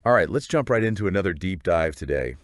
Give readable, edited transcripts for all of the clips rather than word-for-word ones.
All right, let's jump right into another deep dive today.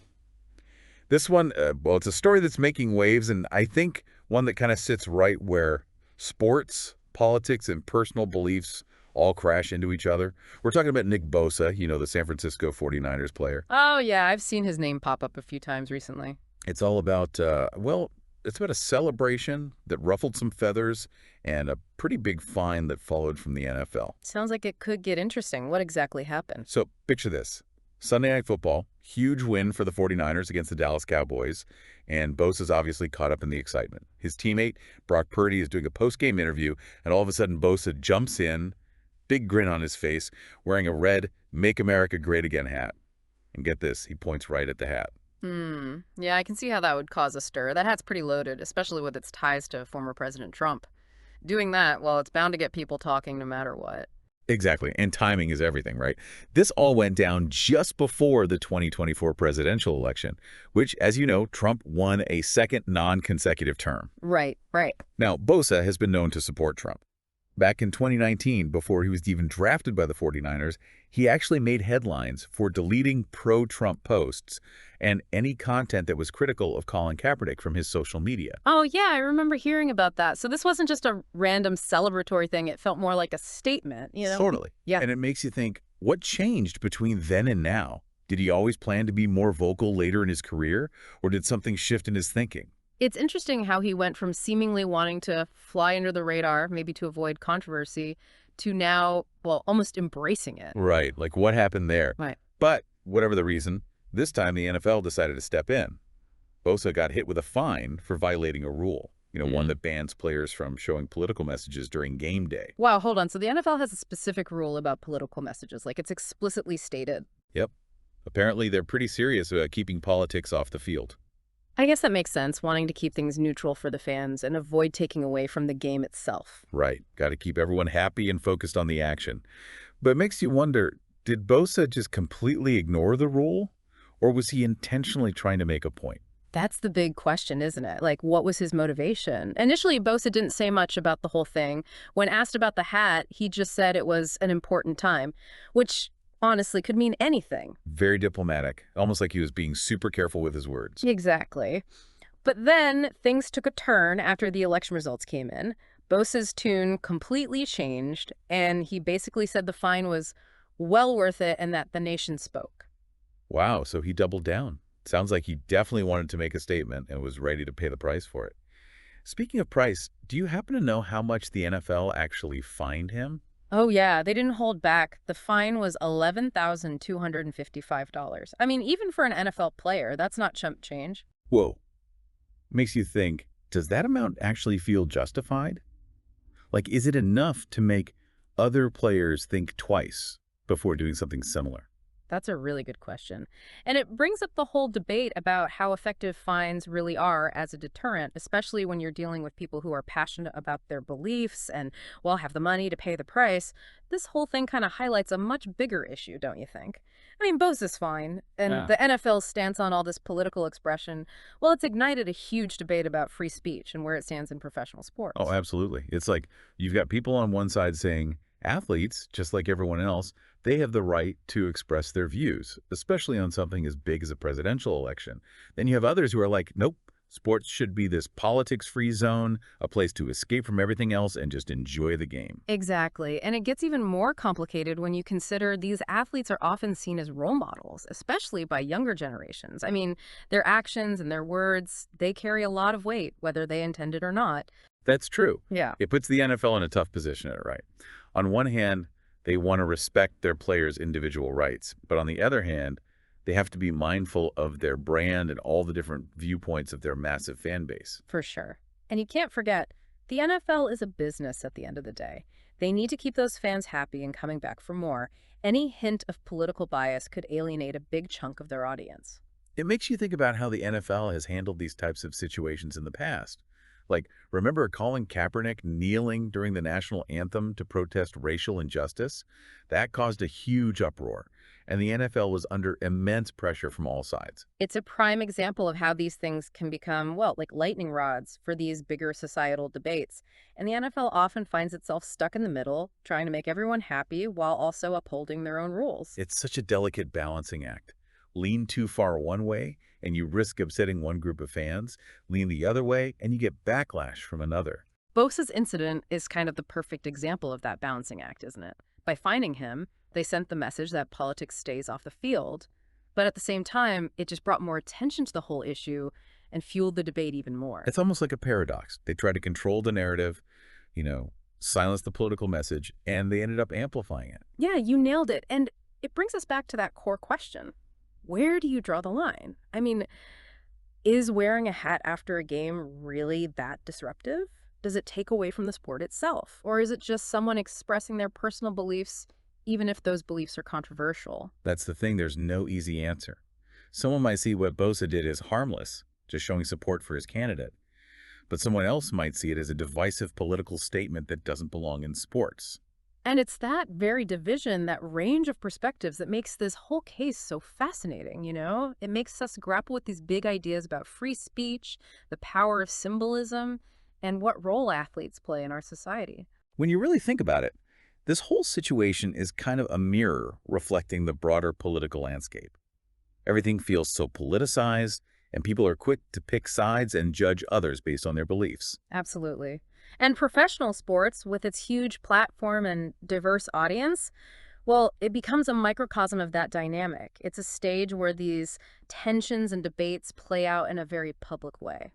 This one, well, it's a story that's making waves, and I think one that kind of sits right where sports, politics, and personal beliefs all crash into each other. We're talking about Nick Bosa, the San Francisco 49ers player. Oh, yeah, I've seen his name pop up a few times recently. It's all about, well, it's about a celebration that ruffled some feathers and a pretty big fine that followed from the NFL. Sounds like it could get interesting. What exactly happened? So picture this. Sunday Night Football, huge win for the 49ers against the Dallas Cowboys, and Bosa's obviously caught up in the excitement. His teammate, Brock Purdy, is doing a post-game interview, and all of a sudden Bosa jumps in, big grin on his face, wearing a red Make America Great Again hat. And get this, he points right at the hat. Yeah, I can see how that would cause a stir. That hat's pretty loaded, especially with its ties to former President Trump. Doing that, well, it's bound to get people talking no matter what. Exactly, and timing is everything, right? This all went down just before the 2024 presidential election, which, as you know, Trump won a second non-consecutive term. Right, right. Now, Bosa has been known to support Trump. Back in 2019, before he was even drafted by the 49ers, he actually made headlines for deleting pro-Trump posts and any content that was critical of Colin Kaepernick from his social media. Oh, yeah, I remember hearing about that. So this wasn't just a random celebratory thing. It felt more like a statement. Totally. Yeah. And it makes you think, what changed between then and now? Did he always plan to be more vocal later in his career, or did something shift in his thinking? It's interesting how he went from seemingly wanting to fly under the radar, maybe to avoid controversy, to now, well, almost embracing it. Right, like what happened there? Right. But whatever the reason, this time the NFL decided to step in. Bosa got hit with a fine for violating a rule, one that bans players from showing political messages during game day. Wow, hold on. So the NFL has a specific rule about political messages, like it's explicitly stated. Yep. Apparently they're pretty serious about keeping politics off the field. I guess that makes sense, wanting to keep things neutral for the fans and avoid taking away from the game itself. Right. Got to keep everyone happy and focused on the action. But it makes you wonder, did Bosa just completely ignore the rule? Or was he intentionally trying to make a point? That's the big question, isn't it? Like, what was his motivation? Initially, Bosa didn't say much about the whole thing. When asked about the hat, he just said it was an important time, which honestly could mean anything. Very diplomatic, almost like he was being super careful with his words. Exactly. But then things took a turn after the election results came in. Bosa's tune completely changed, and he basically said the fine was well worth it and that the nation spoke. Wow, so he doubled down. Sounds like he definitely wanted to make a statement and was ready to pay the price for it. Speaking of price, do you happen to know how much the NFL actually fined him? Oh, yeah, they didn't hold back. The fine was $11,255. I mean, even for an NFL player, that's not chump change. Whoa. Makes you think, does that amount actually feel justified? Like, is it enough to make other players think twice before doing something similar? That's a really good question. And it brings up the whole debate about how effective fines really are as a deterrent, especially when you're dealing with people who are passionate about their beliefs and, well, have the money to pay the price. This whole thing kind of highlights a much bigger issue, don't you think? I mean, Bosa's fine, and Yeah. the NFL's stance on all this political expression, well, it's ignited a huge debate about free speech and where it stands in professional Oh, sports. absolutely. It's like you've got people on one side saying athletes, just like everyone else, they have the right to express their views, especially on something as big as a presidential election. Then you have others who are like, nope, sports should be this politics-free zone, a place to escape from everything else and just enjoy the game. Exactly. And it gets even more complicated when you consider these athletes are often seen as role models, especially by younger generations. I mean, their actions and their words, they carry a lot of weight, whether they intend it or not. That's true. Yeah. It puts the NFL in a tough position, right? On one hand, they want to respect their players' individual rights, but on the other hand, they have to be mindful of their brand and all the different viewpoints of their massive fan base. For sure. And you can't forget, the NFL is a business at the end of the day. They need to keep those fans happy and coming back for more. Any hint of political bias could alienate a big chunk of their audience. It makes you think about how the NFL has handled these types of situations in the past. Like, remember Colin Kaepernick kneeling during the national anthem to protest racial injustice? That caused a huge uproar. and the NFL was under immense pressure from all sides. It's a prime example of how these things can become, well, like lightning rods for these bigger societal debates. And the NFL often finds itself stuck in the middle, trying to make everyone happy while also upholding their own rules. It's such a delicate balancing act. Lean too far one way, and you risk upsetting one group of fans. Lean the other way, and you get backlash from another. Bosa's incident is kind of the perfect example of that balancing act, isn't it? By finding him, they sent the message that politics stays off the field. But at the same time, it just brought more attention to the whole issue and fueled the debate even more. It's almost like a paradox. They tried to control the narrative, silence the political message, and they ended up amplifying it. Yeah, you nailed it. And it brings us back to that core question. Where do you draw the line? I mean, is wearing a hat after a game really that disruptive? Does it take away from the sport itself? Or is it just someone expressing their personal beliefs, even if those beliefs are controversial? That's the thing. There's no easy answer. Someone might see what Bosa did as harmless, just showing support for his candidate. But someone else might see it as a divisive political statement that doesn't belong in sports. And it's that very division, that range of perspectives that makes this whole case so fascinating, you know? It makes us grapple with these big ideas about free speech, the power of symbolism, and what role athletes play in our society. When you really think about it, this whole situation is kind of a mirror reflecting the broader political landscape. Everything feels so politicized, and people are quick to pick sides and judge others based on their beliefs. Absolutely. And professional sports, with its huge platform and diverse audience, well, it becomes a microcosm of that dynamic. It's a stage where these tensions and debates play out in a very public way.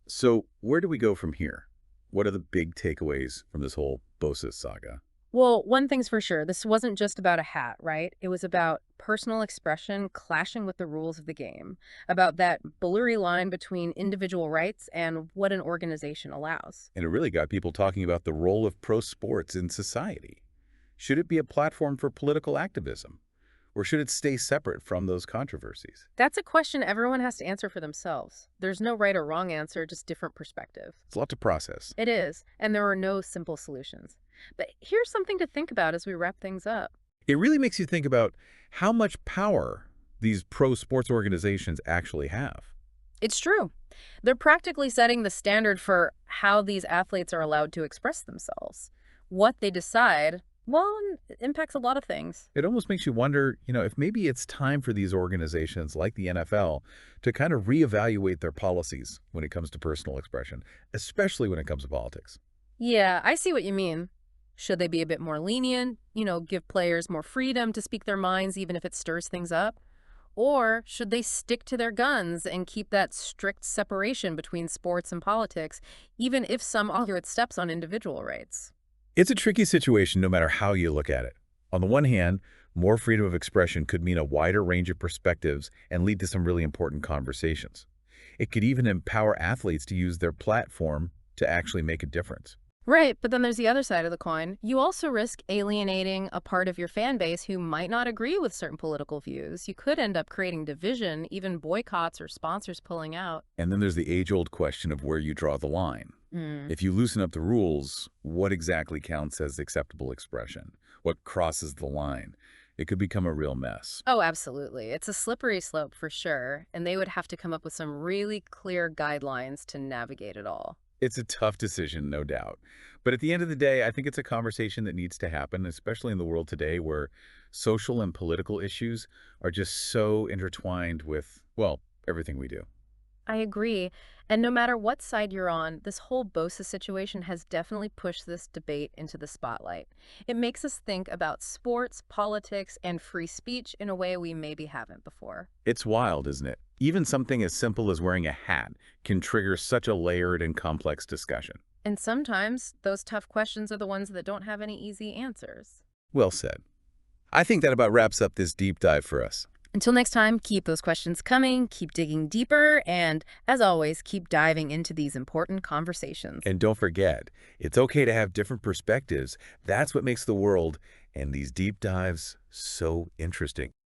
So where do we go from here? What are the big takeaways from this whole Bosa saga? Well, one thing's for sure, this wasn't just about a hat, right? It was about personal expression clashing with the rules of the game, about that blurry line between individual rights and what an organization allows. And it really got people talking about the role of pro sports in society. Should it be a platform for political activism? Or should it stay separate from those controversies? That's a question everyone has to answer for themselves. There's no right or wrong answer, just different perspective. It's a lot to process. It is, and there are no simple solutions. But here's something to think about as we wrap things up. It really makes you think about how much power these pro sports organizations actually have. It's true. They're practically setting the standard for how these athletes are allowed to express themselves. What they decide, well, impacts a lot of things. It almost makes you wonder, if maybe it's time for these organizations like the NFL to kind of reevaluate their policies when it comes to personal expression, especially when it comes to politics. Yeah, I see what you mean. Should they be a bit more lenient, give players more freedom to speak their minds even if it stirs things up? Or should they stick to their guns and keep that strict separation between sports and politics, even if some argue it steps on individual rights? It's a tricky situation no matter how you look at it. On the one hand, more freedom of expression could mean a wider range of perspectives and lead to some really important conversations. It could even empower athletes to use their platform to actually make a difference. Right, but then there's the other side of the coin. You also risk alienating a part of your fan base who might not agree with certain political views. You could end up creating division, even boycotts or sponsors pulling out. And then there's the age-old question of where you draw the line. If you loosen up the rules, what exactly counts as acceptable expression? What crosses the line? It could become a real mess. Oh, absolutely. It's a slippery slope for sure, and they would have to come up with some really clear guidelines to navigate it all. It's a tough decision, no doubt. But at the end of the day, I think it's a conversation that needs to happen, especially in the world today where social and political issues are just so intertwined with, well, everything we do. I agree. And no matter what side you're on, this whole Bosa situation has definitely pushed this debate into the spotlight. It makes us think about sports, politics, and free speech in a way we maybe haven't before. It's wild, isn't it? Even something as simple as wearing a hat can trigger such a layered and complex discussion. And sometimes those tough questions are the ones that don't have any easy answers. Well said. I think that about wraps up this deep dive for us. Until next time, keep those questions coming, keep digging deeper, and as always, keep diving into these important conversations. And don't forget, it's okay to have different perspectives. That's what makes the world and these deep dives so interesting.